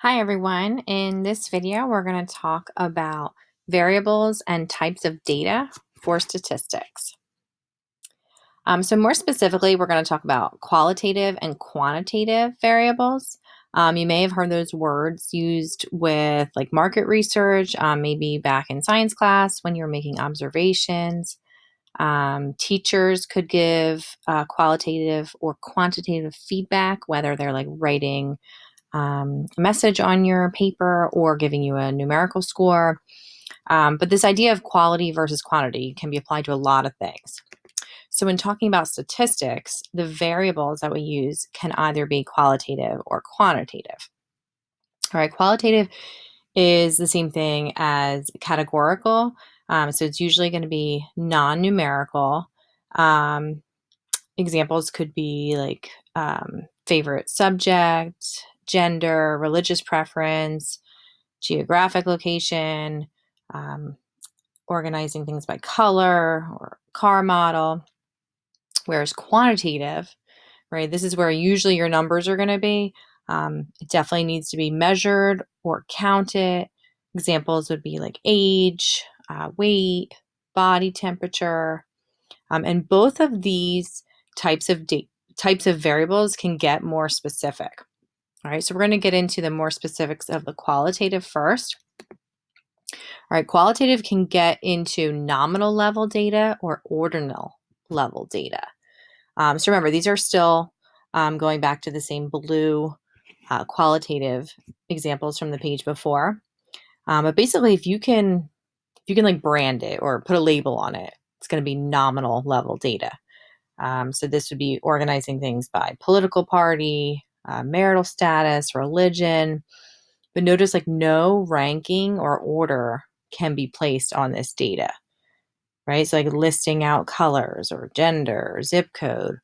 Hi everyone. In this video, we're going to talk about variables and types of data for statistics. So more specifically, we're going to talk about qualitative and quantitative variables. You may have heard those words used with like market research, maybe back in science class when you were making observations. Teachers could give qualitative or quantitative feedback, whether they're like writing a message on your paper or giving you a numerical score. But this idea of quality versus quantity can be applied to a lot of things. So, when talking about statistics, the variables that we use can either be qualitative or quantitative. All right, qualitative is the same thing as categorical. So, it's usually going to be non numerical. Examples could be like favorite subject, gender, religious preference, geographic location, um, organizing things by color or car model. Whereas quantitative, right, this is where usually your numbers are going to be. It definitely needs to be measured or counted. Examples would be like age, weight, body temperature, and both of these types of types of variables can get more specific. All right, so we're going to get into the more specifics of the qualitative first. All right, qualitative can get into nominal level data or ordinal level data. So remember, these are still going back to the same blue qualitative examples from the page before. But basically, if you can like brand it or put a label on it, it's going to be nominal level data. So this would be organizing things by political party, marital status, religion. But notice like no ranking or order can be placed on this data, right? So like listing out colors or gender, or zip code,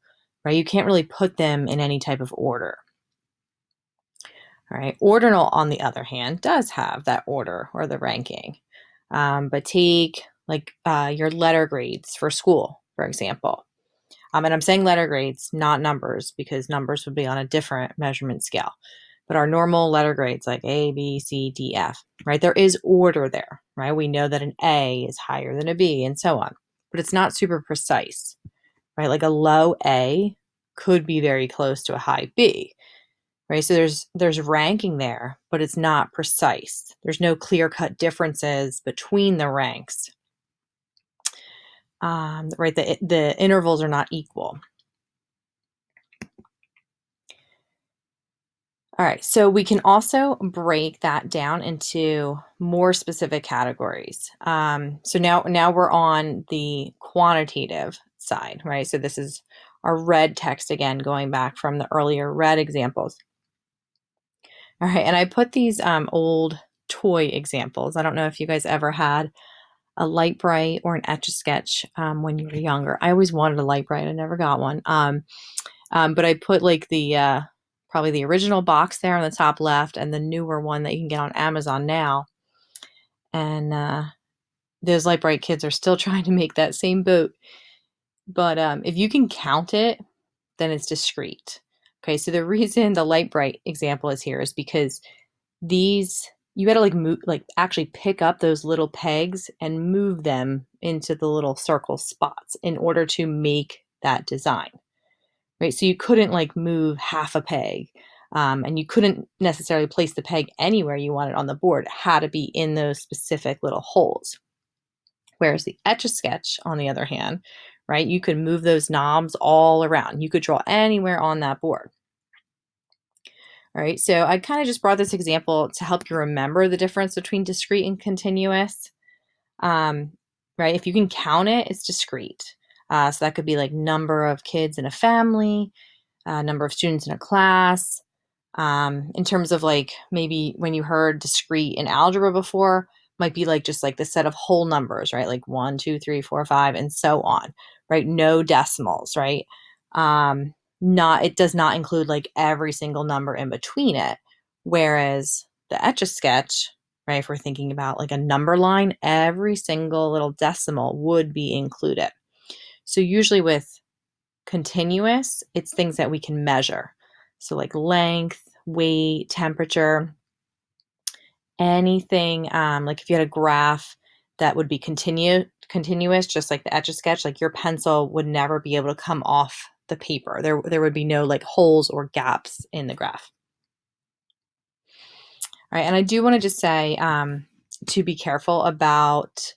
right? You can't really put them in any type of order. All right. Ordinal, on the other hand, does have that order or the ranking. But take like your letter grades for school, for example. And I'm saying letter grades, not numbers, because numbers would be on a different measurement scale. But our normal letter grades like A, B, C, D, F, right? There is order there, right? We know that an A is higher than a B and so on, but it's not super precise, right? Like a low A could be very close to a high B, right? So there's ranking there, but it's not precise. There's no clear-cut differences between the ranks. Right? The intervals are not equal. All right, so we can also break that down into more specific categories. So now we're on the quantitative side, right? So this is our red text again, going back from the earlier red examples. All right, and I put these old toy examples. I don't know if you guys ever had a Lite-Brite or an Etch-a-Sketch when you were younger. I always wanted a Lite-Brite. I never got one. But I put like the probably the original box there on the top left and the newer one that you can get on Amazon now. And those Lite-Brite kids are still trying to make that same boat. But if you can count it, then it's discrete. Okay, so the reason the Lite-Brite example is here is because these you got to like move, like actually pick up those little pegs and move them into the little circle spots in order to make that design. Right? So you couldn't like move half a peg, and you couldn't necessarily place the peg anywhere you wanted on the board. It had to be in those specific little holes. Whereas the Etch-a-Sketch, on the other hand, right, you could move those knobs all around. You could draw anywhere on that board. All right, so I kind of just brought this example to help you remember the difference between discrete and continuous. Right, if you can count it, it's discrete. So that could be like number of kids in a family, number of students in a class. In terms of like maybe when you heard discrete in algebra before, might be like just like the set of whole numbers, right? Like 1, 2, 3, 4, 5, and so on, right? No decimals, right? Not it does not include like every single number in between it. Whereas the Etch-a-Sketch, right? If we're thinking about like a number line, every single little decimal would be included. So usually with continuous, it's things that we can measure. So like length, weight, temperature. anything, like if you had a graph that would be continuous, just like the Etch-a-Sketch, like your pencil would never be able to come off the paper. There would be no like holes or gaps in the graph. All right, and I do want to just say to be careful about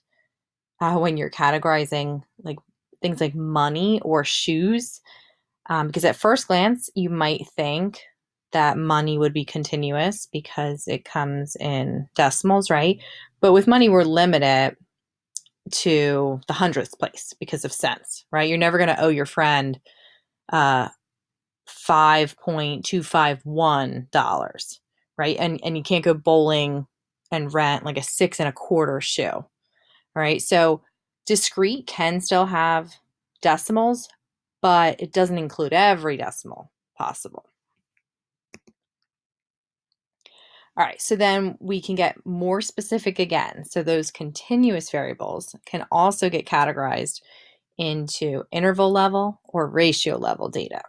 when you're categorizing like things like money or shoes, because at first glance you might think that money would be continuous because it comes in decimals, right? But with money, we're limited to the hundredths place because of cents, right? You're never going to owe your friend $5.251, right? And you can't go bowling and rent like a 6 1/4 shoe, right? So discrete can still have decimals, but it doesn't include every decimal possible. All right, so then we can get more specific again. So those continuous variables can also get categorized into interval level or ratio level data.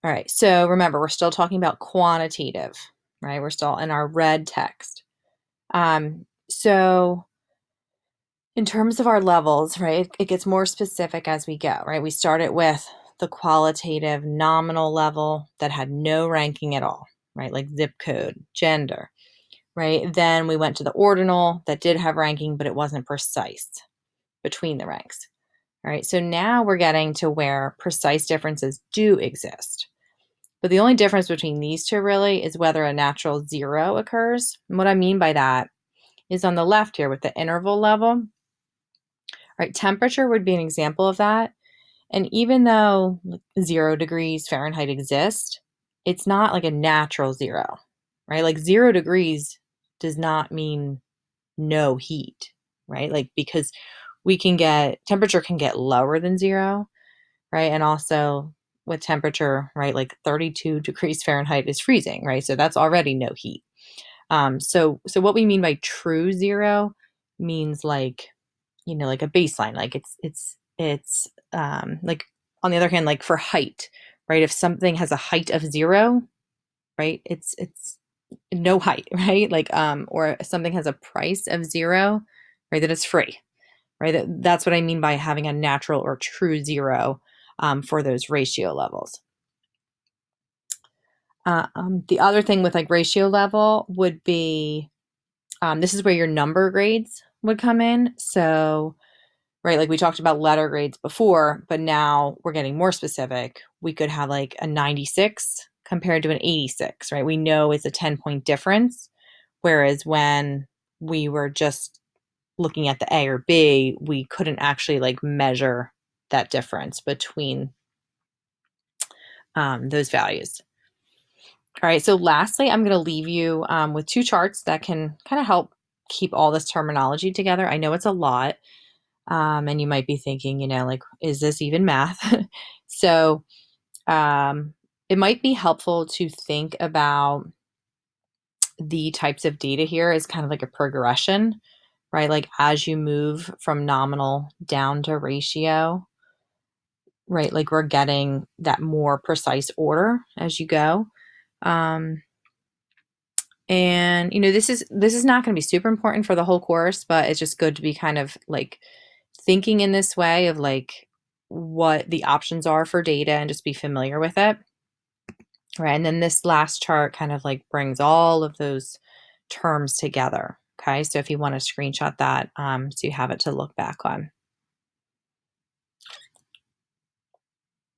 All right, so remember, we're still talking about quantitative, right? We're still in our red text. So in terms of our levels, right, it gets more specific as we go, right? We started with the qualitative nominal level that had no ranking at all, right? Like zip code, gender, right? Then we went to the ordinal that did have ranking, but it wasn't precise between the ranks, right? So now we're getting to where precise differences do exist. But the only difference between these two really is whether a natural zero occurs. And what I mean by that is on the left here with the interval level, right? Temperature would be an example of that. And even though 0 degrees Fahrenheit exist, it's not like a natural zero, right? Like 0 degrees does not mean no heat, right? Like because temperature can get lower than 0, right? And also with temperature, right, like 32 degrees Fahrenheit is freezing, right? So that's already no heat. So what we mean by true zero means like, like a baseline, like it's like on the other hand, like for height, right? If something has a height of 0, right, it's no height, right? Like or if something has a price of 0, right, then it's free, right? That's what I mean by having a natural or true zero for those ratio levels. The other thing with like ratio level would be this is where your number grades would come in. So, right, like we talked about letter grades before, but now we're getting more specific. We could have like a 96 compared to an 86, right? We know it's a 10-point difference. Whereas when we were just looking at the A or B, we couldn't actually like measure that difference between those values. All right, so lastly, I'm going to leave you with two charts that can kind of help keep all this terminology together. I know it's a lot, and you might be thinking, like, is this even math? So it might be helpful to think about the types of data here as kind of like a progression, right? Like as you move from nominal down to ratio, right? Like we're getting that more precise order as you go. And this is not going to be super important for the whole course, but it's just good to be kind of like thinking in this way of like what the options are for data and just be familiar with it. Right. And then this last chart kind of like brings all of those terms together. Okay. So if you want to screenshot that, so you have it to look back on.